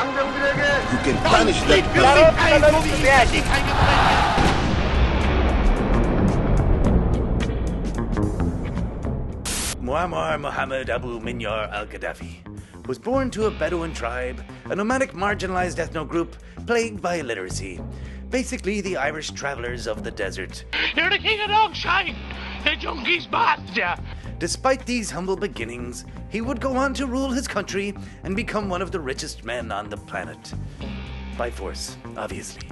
can punish that Muammar Mohammed Abu Minyar al-Gaddafi was born to a Bedouin tribe, a nomadic marginalized ethno group plagued by illiteracy. Basically, the Irish travelers of the desert. You're the king of dog shite! The junkie's bastard! Despite these humble beginnings, he would go on to rule his country and become one of the richest men on the planet. By force, obviously.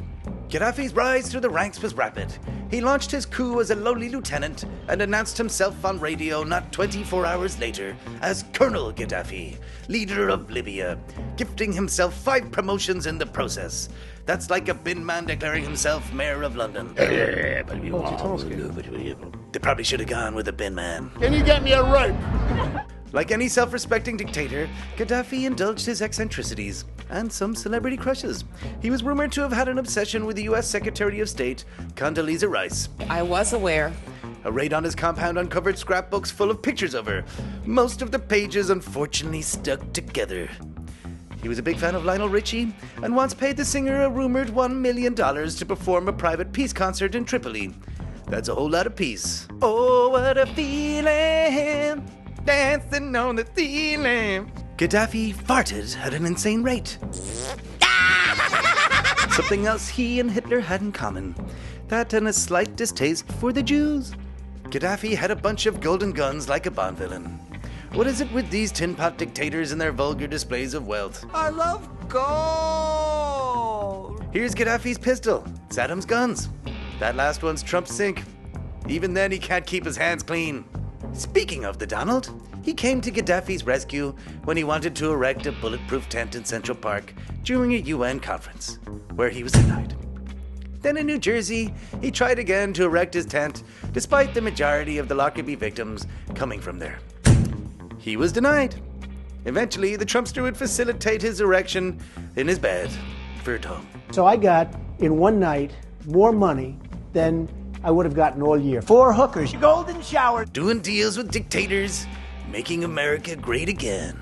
Gaddafi's rise through the ranks was rapid. He launched his coup as a lowly lieutenant and announced himself on radio not 24 hours later as Colonel Gaddafi, leader of Libya, gifting himself 5 promotions in the process. That's like a bin man declaring himself mayor of London. They probably should have gone with a bin man. Can you get me a rope? Like any self-respecting dictator, Gaddafi indulged his eccentricities and some celebrity crushes. He was rumored to have had an obsession with the U.S. Secretary of State, Condoleezza Rice. I was aware. A raid on his compound uncovered scrapbooks full of pictures of her. Most of the pages unfortunately stuck together. He was a big fan of Lionel Richie and once paid the singer a rumored $1 million to perform a private peace concert in Tripoli. That's a whole lot of peace. Oh, what a feeling, dancing on the ceiling. Gaddafi farted at an insane rate. Something else he and Hitler had in common. That and a slight distaste for the Jews. Gaddafi had a bunch of golden guns like a Bond villain. What is it with these tin pot dictators and their vulgar displays of wealth? I love gold! Here's Gaddafi's pistol, Saddam's guns. That last one's Trump's sink. Even then, he can't keep his hands clean. Speaking of the Donald, he came to Gaddafi's rescue when he wanted to erect a bulletproof tent in Central Park during a UN conference, where he was denied. Then in New Jersey, he tried again to erect his tent, despite the majority of the Lockerbie victims coming from there. He was denied. Eventually, the Trumpster would facilitate his erection in his bed for a home. So I got, in one night, more money than I would have gotten all year. 4 hookers, golden shower. Doing deals with dictators, making America great again.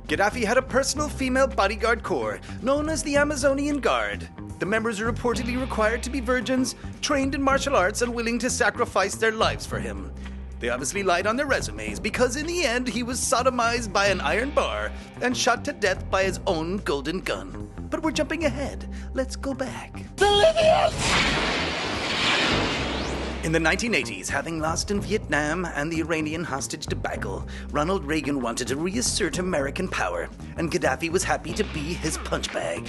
Gaddafi had a personal female bodyguard corps known as the Amazonian Guard. The members are reportedly required to be virgins, trained in martial arts, and willing to sacrifice their lives for him. They obviously lied on their resumes because in the end he was sodomized by an iron bar and shot to death by his own golden gun. But we're jumping ahead. Let's go back. In the 1980s, having lost in Vietnam and the Iranian hostage debacle, Ronald Reagan wanted to reassert American power, and Gaddafi was happy to be his punch bag.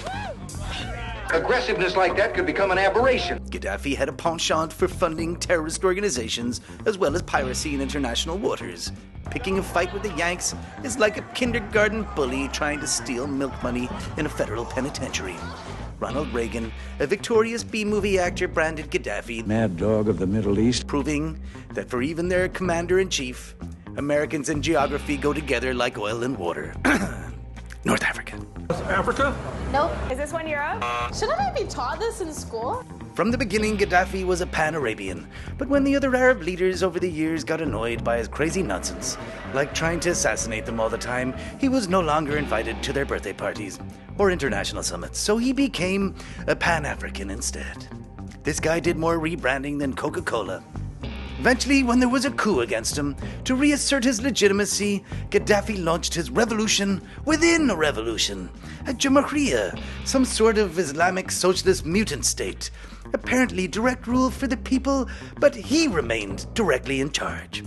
Aggressiveness like that could become an aberration. Gaddafi had a penchant for funding terrorist organizations as well as piracy in international waters. Picking a fight with the Yanks is like a kindergarten bully trying to steal milk money in a federal penitentiary. Ronald Reagan, a victorious B-movie actor, branded Gaddafi Mad Dog of the Middle East, proving that for even their commander-in-chief, Americans and geography go together like oil and water. North Africa. Africa? Nope. Is this one Europe? Shouldn't I be taught this in school? From the beginning, Gaddafi was a pan-Arabian, but when the other Arab leaders over the years got annoyed by his crazy nonsense, like trying to assassinate them all the time, he was no longer invited to their birthday parties or international summits, so he became a Pan-African instead. This guy did more rebranding than Coca-Cola. Eventually, when there was a coup against him, to reassert his legitimacy, Gaddafi launched his revolution within a revolution, a Jamahiriya, some sort of Islamic socialist mutant state. Apparently direct rule for the people, but he remained directly in charge.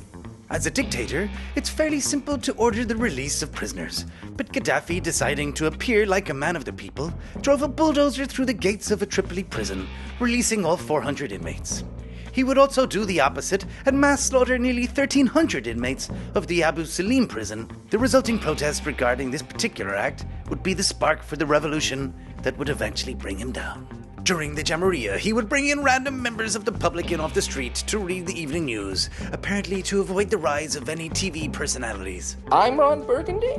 As a dictator, it's fairly simple to order the release of prisoners, but Gaddafi, deciding to appear like a man of the people, drove a bulldozer through the gates of a Tripoli prison, releasing all 400 inmates. He would also do the opposite and mass slaughter nearly 1,300 inmates of the Abu Salim prison. The resulting protests regarding this particular act would be the spark for the revolution that would eventually bring him down. During the Jamahiriya, he would bring in random members of the public in off the street to read the evening news, apparently to avoid the rise of any TV personalities. I'm Ron Burgundy?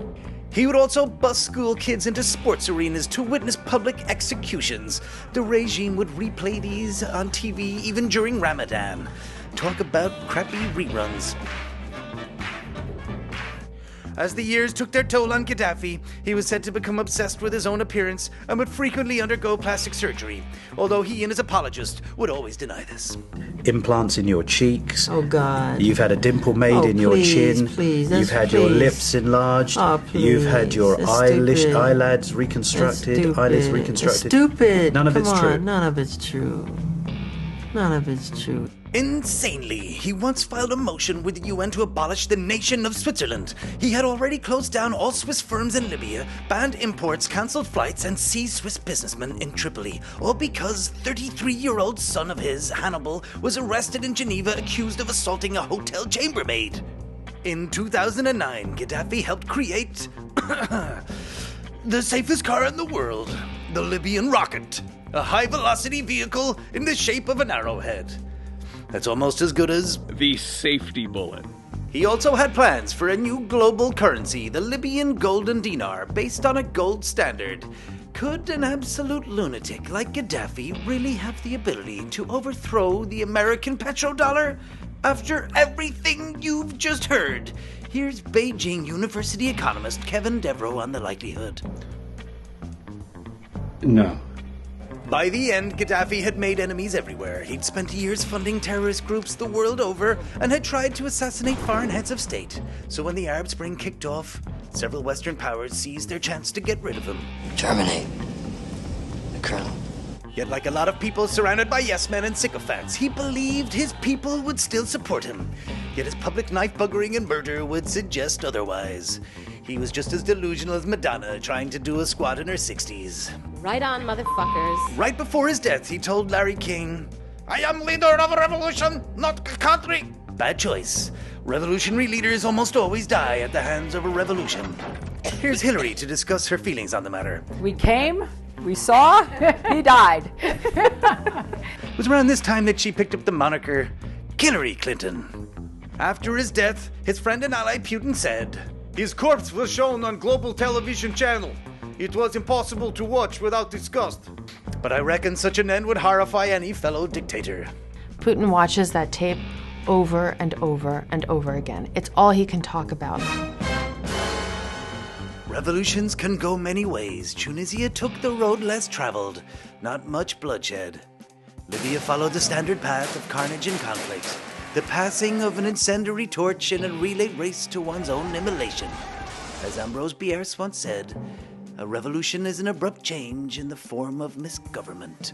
He would also bus school kids into sports arenas to witness public executions. The regime would replay these on TV even during Ramadan. Talk about crappy reruns. As the years took their toll on Gaddafi, he was said to become obsessed with his own appearance and would frequently undergo plastic surgery, although he and his apologist would always deny this. Implants in your cheeks. Oh, God. You've had a dimple made in your chin. You've had your lips enlarged. You've had your eyelids reconstructed. Eyelids reconstructed. Stupid. None of it's true. None of it's true. None of it's true. Insanely, he once filed a motion with the UN to abolish the nation of Switzerland. He had already closed down all Swiss firms in Libya, banned imports, cancelled flights, and seized Swiss businessmen in Tripoli, all because 33-year-old son of his, Hannibal, was arrested in Geneva accused of assaulting a hotel chambermaid. In 2009, Gaddafi helped create the safest car in the world, the Libyan rocket, a high-velocity vehicle in the shape of an arrowhead. That's almost as good as the safety bullet. He also had plans for a new global currency, the Libyan golden dinar, based on a gold standard. Could an absolute lunatic like Gaddafi really have the ability to overthrow the American petrodollar? After everything you've just heard, here's Beijing University economist Kevin Devereaux on the likelihood. No. By the end, Gaddafi had made enemies everywhere. He'd spent years funding terrorist groups the world over and had tried to assassinate foreign heads of state. So when the Arab Spring kicked off, several Western powers seized their chance to get rid of him. Terminate the colonel. Yet like a lot of people surrounded by yes-men and sycophants, he believed his people would still support him. Yet his public knife-buggering and murder would suggest otherwise. He was just as delusional as Madonna trying to do a squat in her 60s. Right on, motherfuckers. Right before his death, he told Larry King, "I am leader of a revolution, not a country." Bad choice. Revolutionary leaders almost always die at the hands of a revolution. Here's Hillary to discuss her feelings on the matter. We came, we saw, he died. It was around this time that she picked up the moniker Hillary Clinton. After his death, his friend and ally Putin said, "His corpse was shown on global television channel. It was impossible to watch without disgust." But I reckon such an end would horrify any fellow dictator. Putin watches that tape over and over and over again. It's all he can talk about. Revolutions can go many ways. Tunisia took the road less traveled. Not much bloodshed. Libya followed the standard path of carnage and conflict. The passing of an incendiary torch in a relay race to one's own immolation. As Ambrose Bierce once said, a revolution is an abrupt change in the form of misgovernment.